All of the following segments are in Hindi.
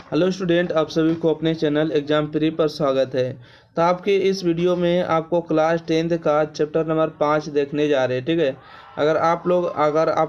हेलो स्टूडेंट, आप सभी को अपने चैनल एग्जाम प्री पर स्वागत है। तो आपके इस वीडियो में आपको क्लास 10th का चैप्टर नंबर 5 देखने जा रहे हैं। ठीक है। अगर आप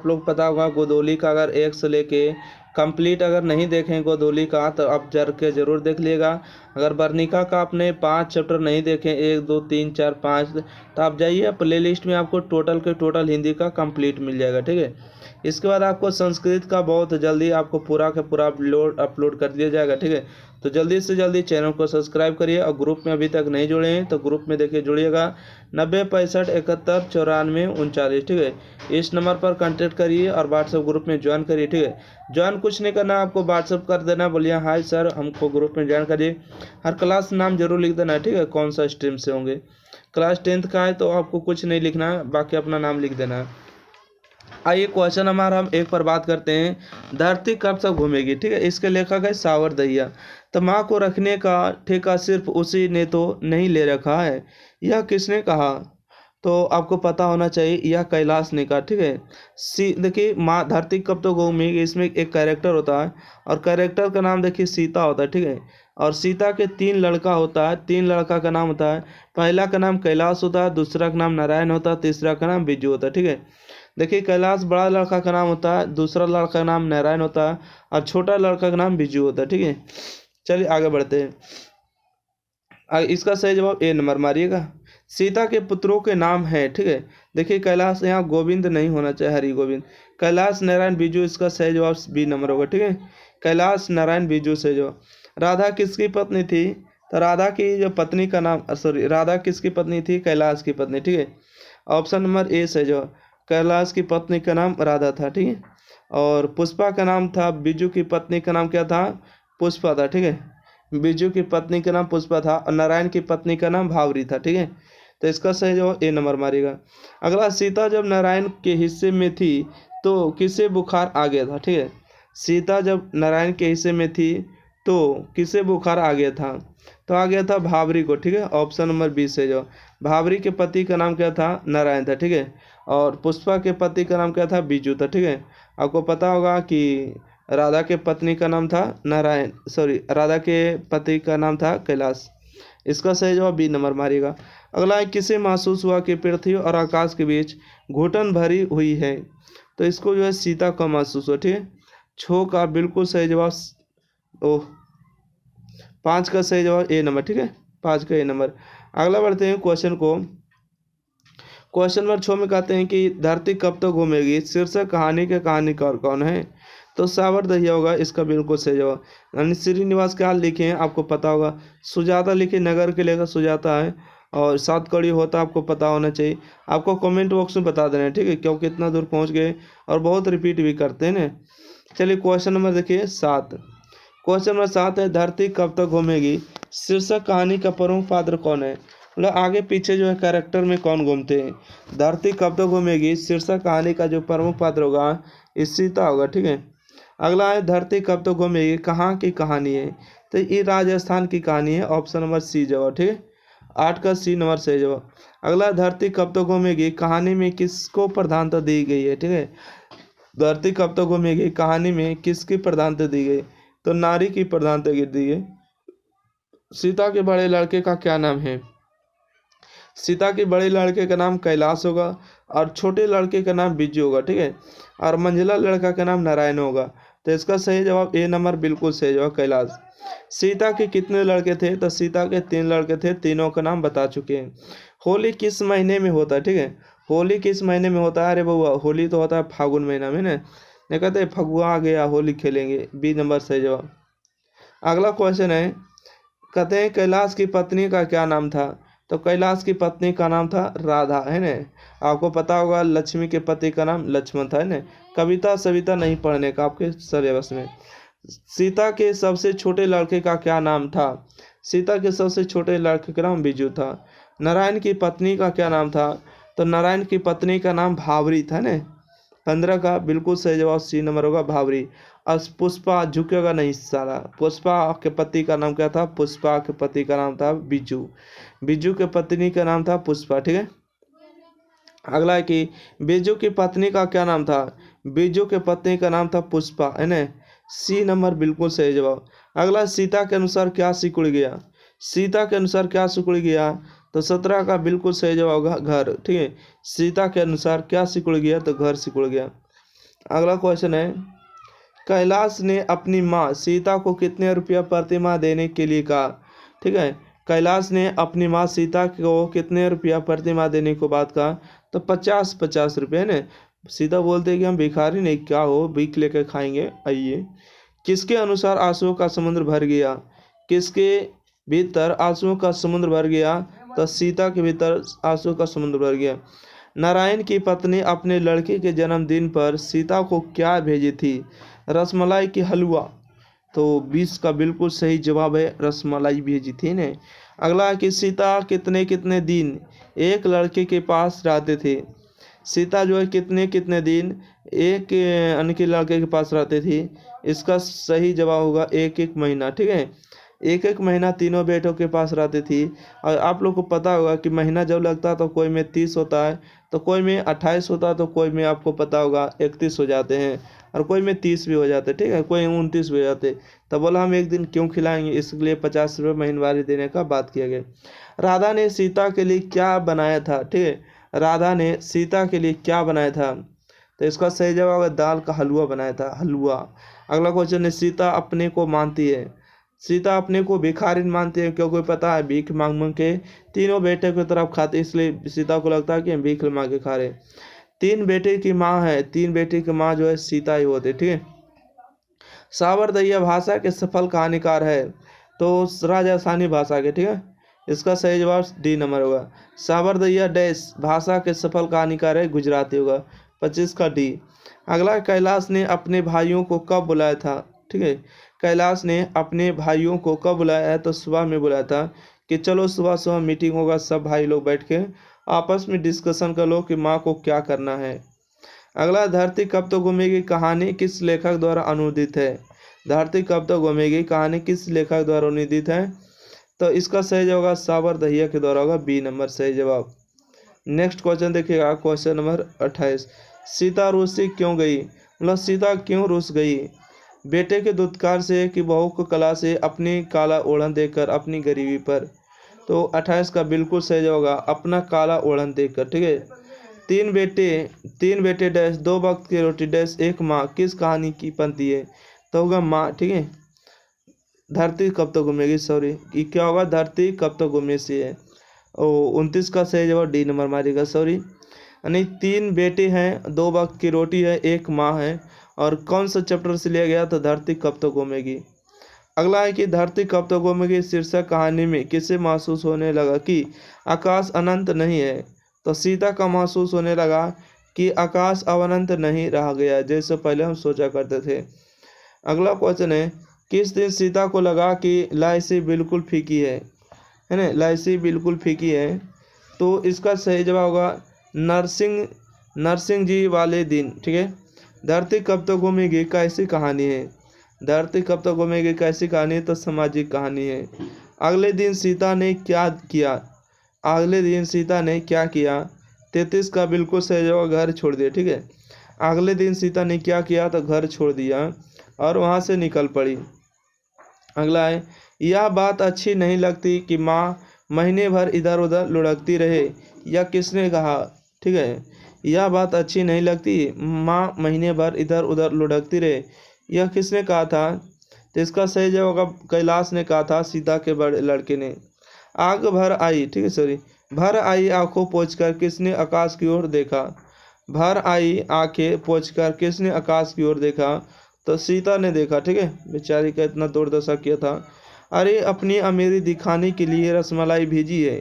लोग पता होगा गोदोली का, अगर 1 से लेके कंप्लीट अगर नहीं देखें गोदोली का तो आप ज़रूर देख लीजिएगा। अगर वर्णिका का आपने 5 चैप्टर नहीं देखें, 1 2 3 4 5, तो आप जाइए प्ले लिस्ट में, आपको टोटल हिंदी का कंप्लीट मिल जाएगा। ठीक है। इसके बाद आपको संस्कृत का बहुत जल्दी आपको पूरा का पूरा अपलोड कर दिया जाएगा। ठीक है। तो जल्दी से जल्दी चैनल को सब्सक्राइब करिए, और ग्रुप में अभी तक नहीं जुड़े हैं तो ग्रुप में देखिए जुड़िएगा 90 65 71 74 39। ठीक है। इस नंबर पर कांटेक्ट करिए और व्हाट्सएप ग्रुप में ज्वाइन करिए। ठीक है। ज्वाइन कुछ नहीं करना, आपको व्हाट्सएप कर देना, बोलिए हाय सर हमको ग्रुप में ज्वाइन करिए। हर क्लास नाम जरूर लिख देना। ठीक है। कौन सा स्ट्रीम से होंगे, क्लास 10th का है तो आपको कुछ नहीं लिखना है, बाकी अपना नाम लिख देना है। आइए क्वेश्चन हमारा हम एक पर बात करते हैं। धरती कब तक घूमेगी। ठीक है। इसके लेखक है सावर दहिया। तो माँ को रखने का ठेका सिर्फ उसी ने तो नहीं ले रखा है, यह किसने कहा। तो आपको पता होना चाहिए, यह कैलाश ने कहा। ठीक है। देखिए माँ धरती कब तक घूमेगी, इसमें एक कैरेक्टर होता है और कैरेक्टर का नाम देखिए सीता होता है। ठीक है। और सीता के 3 लड़का होता है, 3 लड़का का नाम होता है। पहला का नाम कैलाश होता है, दूसरा का नाम नारायण होता है, तीसरा का नाम बिज्जू होता है। ठीक है। देखिए कैलाश बड़ा लड़का का नाम होता है, दूसरा लड़का का नाम नारायण होता है और छोटा लड़का का नाम बिजू होता है। ठीक है। चलिए आगे बढ़ते हैं। इसका सही जवाब ए नंबर मारिएगा। सीता के पुत्रों के नाम है। ठीक है। देखिए कैलाश, यहाँ गोविंद नहीं होना चाहिए, हरि गोविंद। कैलाश नारायण बिजू, इसका सही जवाब बी नंबर होगा। ठीक है। कैलाश नारायण बिजू सही जवाब। राधा किसकी पत्नी थी। तो राधा की जो पत्नी का नाम राधा किसकी पत्नी थी, कैलाश की पत्नी। ठीक है। ऑप्शन नंबर ए सही जवाब। कैलाश की पत्नी का नाम राधा था। ठीक है। और पुष्पा का नाम था, बिजू की पत्नी का नाम क्या था, पुष्पा था। ठीक है। बिजू की पत्नी का नाम पुष्पा था और नारायण की पत्नी का नाम भावरी था। ठीक है। तो इसका सही जवाब ए नंबर मारेगा। अगला, सीता जब नारायण के हिस्से में थी तो किसे बुखार आ गया था। ठीक है। सीता जब नारायण के हिस्से में थी तो किसे बुखार आ गया था, तो आ गया था भावरी को। ठीक है। ऑप्शन नंबर 20 से जो भावरी के पति का नाम क्या था, नारायण था। ठीक है। और पुष्पा के पति का नाम क्या था, बिजू था। ठीक है। आपको पता होगा कि राधा के पत्नी का नाम था राधा के पति का नाम था कैलाश। इसका सही जवाब बी नंबर मारिएगा। अगला है, किसे महसूस हुआ कि पृथ्वी और आकाश के बीच घुटन भरी हुई है। तो इसको जो है सीता का महसूस हुआ। ठीक है। छो का बिल्कुल सही जवाब 5 का सही जवाब ए नंबर। ठीक है। 5 का ए नंबर। अगला बढ़ते हैं क्वेश्चन को। क्वेश्चन नंबर 6 में कहते हैं कि धरती कब तक घूमेगी, शीर्षक कहानी के कहानीकार कौन है। तो सावर दहिया होगा इसका बिल्कुल सही जवाब। यानी श्रीनिवास क्या लिखे हैं आपको पता होगा। सुजाता लिखे, नगर के लेकर सुजाता है। और 7 कड़ी होता आपको पता होना चाहिए। आपको कमेंट बॉक्स में बता देना है। ठीक है। क्योंकि इतना दूर पहुंच गए और बहुत रिपीट भी करते हैं ना। चलिए क्वेश्चन नंबर देखिए 7। क्वेश्चन नंबर 7 है, धरती कब तक घूमेगी, शीर्षक कहानी का प्रमुख पात्र कौन है। मतलब आगे पीछे जो है कैरेक्टर में कौन घूमते हैं। धरती कब तक घूमेगी, शीर्षक कहानी का जो प्रमुख पात्र होगा इस सीता होगा। ठीक है। अगला है, धरती कब तक घूमेगी कहाँ की कहानी है। तो ये राजस्थान की कहानी है। ऑप्शन नंबर सी जवाब। ठीक है। 8 का सी नंबर सही जवाब। अगला, धरती कब तक घूमेगी कहानी में किसको प्रधानता दी गई है। ठीक है। धरती कब तक घूमेगी कहानी में किसकी प्रधानता दी गई, तो नारी की प्रधानता दी गई। सीता के बड़े लड़के का क्या नाम है। सीता के बड़े लड़के का नाम कैलाश होगा और छोटे लड़के का नाम बिज्जू होगा। ठीक है। और मंझला लड़का का नाम नारायण होगा। तो इसका सही जवाब ए नंबर बिल्कुल सही जवाब, कैलाश। सीता के कितने लड़के थे, तो सीता के 3 लड़के थे, तीनों का नाम बता चुके हैं। होली किस महीने में होता है। ठीक है। होली किस महीने में होता है, अरे बउआ होली तो होता है फागुन महीना में ना। नहीं कहते फगुआ आ गया होली खेलेंगे, बी नंबर सही जवाब। अगला क्वेश्चन है, कहते हैं कैलाश की पत्नी का क्या नाम था। तो कैलाश की पत्नी का नाम था राधा, है ना। आपको पता होगा लक्ष्मी के पति का नाम लक्ष्मण था, है ना। कविता सविता नहीं पढ़ने का आपके सिलेबस में। सीता के सबसे छोटे लड़के का क्या नाम था। सीता के सबसे छोटे लड़के का नाम बिजू था। नारायण की पत्नी का क्या नाम था। तो नारायण की पत्नी का नाम भावरी था ना। 15 का बिल्कुल सही जवाब सी नंबर होगा, भावरी। और पुष्पा झुकेगा नहीं साला। पुष्पा के पति का नाम क्या था, पुष्पा के पति का नाम था बिजू। बिजू के पत्नी का नाम था पुष्पा। ठीक है। अगला है कि बिजू की पत्नी का क्या नाम था। बिजू के पत्नी का नाम था पुष्पा, है ना। सी नंबर बिल्कुल सही जवाब। अगला, सीता के अनुसार क्या सिकुड़ गया? सीता के अनुसार क्या सिकुड़ गया? तो 17 का बिल्कुल सही जवाब होगा घर। ठीक है, सीता के अनुसार क्या सिकुड़ गया? तो घर सिकुड़ गया। अगला क्वेश्चन है, कैलाश ने अपनी माँ सीता को कितने रुपया प्रति माह देने के लिए कहा? ठीक है, कैलाश ने अपनी माँ सीता को कितने रुपया प्रति माह देने को बात कहा? तो 50 रुपये ने। सीता बोलते कि हम भिखारी नहीं, क्या हो भीख लेकर खाएंगे, आइए। किसके अनुसार आंसुओं का समुद्र भर गया? किसके भीतर आंसुओं का समुद्र भर गया? तो सीता के भीतर आंसुओं का समुद्र भर गया। नारायण की पत्नी अपने लड़के के जन्मदिन पर सीता को क्या भेजी थी? रसमलाई की हलवा। तो 20 का बिल्कुल सही जवाब है, रसमलाई भेजी थी ने। अगला, कि सीता कितने कितने दिन एक लड़के के पास रहते थे? सीता जो है कितने कितने दिन एक अन्य लड़के के पास रहते थी? इसका सही जवाब होगा 1 महीना। ठीक है, 1 महीना तीनों बेटों के पास रहती थी। और आप लोग को पता होगा कि महीना जब लगता है तो कोई में 30 होता है, तो कोई में 28 होता है, तो कोई में आपको पता होगा 31 हो जाते हैं, और कोई में 30 भी हो जाते हैं। ठीक है, कोई 29 भी हो जाते। तो बोला हम एक दिन क्यों खिलाएंगे, इसलिए 50 रुपये महीनवारी देने का बात किया गया। राधा ने सीता के लिए क्या बनाया था? ठीक है, राधा ने सीता के लिए क्या बनाया था? तो इसका सही जवाब है दाल का हलवा बनाया था, हलवा। अगला क्वेश्चन है, सीता अपने को मानती है, सीता अपने को भिखारिन मानती है, क्योंकि पता है भीख मांग मांग के तीनों बेटे की तरफ खाते, इसलिए सीता को लगता है कि हम भीख मांग के खा रहे। 3 बेटे की माँ है, 3 बेटे की माँ जो है सीता ही होती। ठीक है, सावरदैया भाषा के सफल कहानीकार है? तो राजा सानी भाषा के। ठीक है, इसका सही जवाब डी नंबर होगा। सावरदैया डैश भाषा के सफल कहानीकार है, गुजराती होगा। 25 का डी। अगला, कैलाश ने अपने भाइयों को कब बुलाया था? ठीक है, कैलाश ने अपने भाइयों को कब बुलाया है? तो सुबह में बुलाया था कि चलो सुबह सुबह मीटिंग होगा, सब भाई लोग बैठ के आपस में डिस्कशन कर लो कि माँ को क्या करना है। अगला, धरती कब तो घूमेगी कहानी किस लेखक द्वारा अनुदित है? धरती कब तो घूमेगी कहानी किस लेखक द्वारा अनुदित है? तो इसका सही जवाब होगा सावरदैया के द्वारा होगा, बी नंबर सही जवाब। नेक्स्ट क्वेश्चन देखिएगा, क्वेश्चन नंबर 28। सीता रूस क्यों गई? मतलब सीता क्यों रूस गई? बेटे के दुत्कार से कि बहू को कला से अपनी काला ओढ़न देकर अपनी गरीबी पर। तो 28 का बिल्कुल सही जवाब होगा अपना काला ओढ़न देकर। ठीक है, 3 बेटे डैश 2 वक्त की रोटी डैश 1 माँ किस कहानी की पंक्ति है? तो होगा माँ। ठीक है, धरती कब तक घूमेगी, सॉरी ये क्या होगा, धरती कब तक घूमे से है। 29 का सही जवाब डी नंबर मारेगा, सॉरी। यानी 3 बेटे हैं, 2 वक्त की रोटी है, 1 माँ है, और कौन सा चैप्टर से लिया गया? तो धरती कब तक घूमेगी। अगला है कि धरती कब तक घूमेगी शीर्षक कहानी में किसे महसूस होने लगा कि आकाश अनंत नहीं है? तो सीता का महसूस होने लगा कि आकाश अनंत नहीं रह गया, जैसे पहले हम सोचा करते थे। अगला क्वेश्चन है, किस दिन सीता को लगा कि लाइसी बिल्कुल फीकी है ना, लाइसी बिल्कुल फीकी है? तो इसका सही जवाब होगा नरसिंह जी वाले दिन। ठीक है, धरती कब तक घूमेगी कैसी कहानी है? धरती कब तक घूमेगी कैसी कहानी है? तो सामाजिक कहानी है। अगले दिन सीता ने क्या किया? अगले दिन सीता ने क्या किया? 33 का बिल्कुल सही जवाब घर छोड़ दिया। ठीक है, अगले दिन सीता ने क्या किया? तो घर छोड़ दिया और वहाँ से निकल पड़ी। अगला है, यह बात अच्छी नहीं लगती कि माँ महीने भर इधर उधर लुढ़कती रहे, यह किसने कहा? ठीक है, यह बात अच्छी नहीं लगती माँ महीने भर इधर उधर लुढ़कती रहे, यह किसने कहा था? तो इसका सही जवाब होगा कैलाश ने कहा था, सीता के बड़े लड़के ने। आग भर आई, ठीक है सॉरी, भर आई आंखों पोंछकर किसने आकाश की ओर देखा? भर आई आंखें पोंछकर किसने आकाश की ओर देखा? तो सीता ने देखा। ठीक है, बेचारी का इतना दुर्दशा किया था। अरे अपनी अमीरी दिखाने के लिए रसमलाई भेजी है,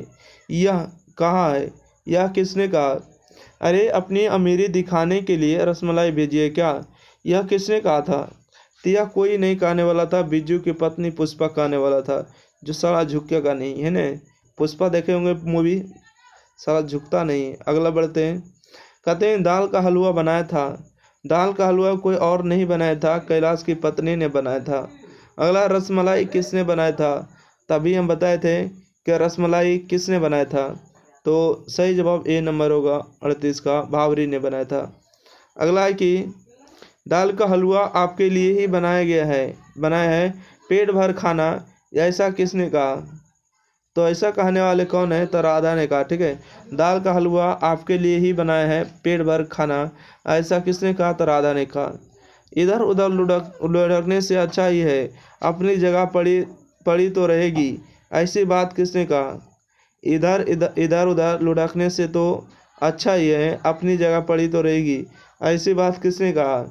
यह कहा है? यह किसने कहा? अरे अपनी अमीरी दिखाने के लिए रसमलाई भेजी है क्या, यह किसने कहा था? तो यह कोई नहीं कहने वाला था, बिज्जू की पत्नी पुष्पा कहने वाला था, जो साला झुकेगा नहीं है ना। पुष्पा देखे होंगे मूवी, साला झुकता नहीं। अगला बढ़ते हैं, कहते हैं दाल का हलवा बनाया था। दाल का हलवा कोई और नहीं बनाया था, कैलाश की पत्नी ने बनाया था। अगला, रसमलाई किसने बनाया था? तभी हम बताए थे कि रसमलाई किसने बनाया था। तो सही जवाब ए नंबर होगा 38 का, भावरी ने बनाया था। अगला है कि दाल का हलवा आपके लिए ही बनाया है, पेट भर खाना, ऐसा किसने कहा? तो ऐसा कहने वाले कौन है? तो राधा ने कहा। ठीक है, दाल का हलवा आपके लिए ही बनाया है, पेट भर खाना, ऐसा किसने कहा? तो राधा ने कहा। इधर उधर लुढ़कने से अच्छा ही है अपनी जगह पड़ी पड़ी तो रहेगी, ऐसी बात किसने कहा? इधर उधर लुढ़कने से तो अच्छा ही है अपनी जगह पड़ी तो रहेगी, ऐसी बात किसने कहा?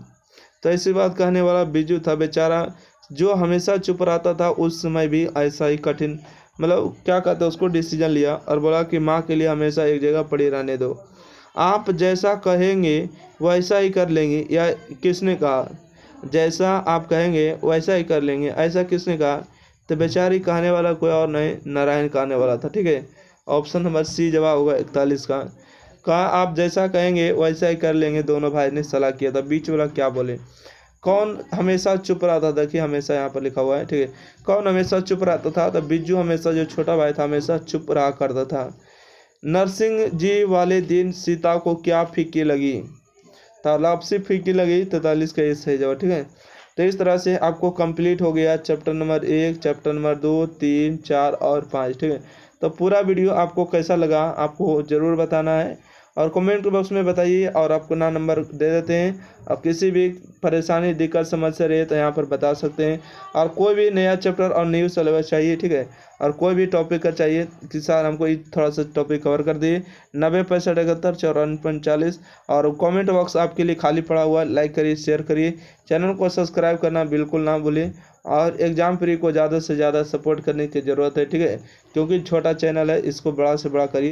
तो ऐसी बात कहने वाला बिरजू था बेचारा, जो हमेशा चुप रहता था। उस समय भी ऐसा ही कठिन, मतलब क्या कहते हैं, उसको डिसीजन लिया और बोला कि माँ के लिए हमेशा एक जगह पड़ी रहने दो, आप जैसा कहेंगे वैसा ही कर लेंगे, या किसने कहा? जैसा आप कहेंगे वैसा ही कर लेंगे, ऐसा किसने कहा? तो बेचारी कहने वाला कोई और नहीं, नारायण कहने वाला था। ठीक है, ऑप्शन नंबर सी जवाब होगा 41 का। कहा आप जैसा कहेंगे वैसा ही कर लेंगे, दोनों भाई ने सलाह किया था। बीच वाला क्या बोले? कौन हमेशा चुप रहता था? देखिए हमेशा यहाँ पर लिखा हुआ है। ठीक है, कौन हमेशा चुप रहता था? तो बिज्जू हमेशा, जो छोटा भाई था, हमेशा चुप रहा करता था। नरसिंह जी वाले दिन सीता को क्या फीकी लगी? तालाब से फीकी लगी, 43 का ये सही जवाब। ठीक है, तो इस तरह से आपको कंप्लीट हो गया चैप्टर नंबर 1, चैप्टर नंबर 2, 3, 4 और 5। ठीक है, तो पूरा वीडियो आपको कैसा लगा आपको ज़रूर बताना है और कमेंट बॉक्स में बताइए, और आपको ना नंबर दे देते हैं। अब किसी भी परेशानी, दिक्कत, समस्या रहे तो यहाँ पर बता सकते हैं। और कोई भी नया चैप्टर और न्यू सिलेबस चाहिए, ठीक है, और कोई भी टॉपिक का चाहिए कि सर हमको थोड़ा सा टॉपिक कवर कर दिए, 90 65 71 54 40। और कमेंट बॉक्स आपके लिए खाली पड़ा हुआ है, लाइक करिए, शेयर करिए, चैनल को सब्सक्राइब करना बिल्कुल ना भूलें। और एग्ज़ाम फ्री को ज़्यादा से ज़्यादा सपोर्ट करने की ज़रूरत है। ठीक है, क्योंकि छोटा चैनल है, इसको बड़ा से बड़ा करिए।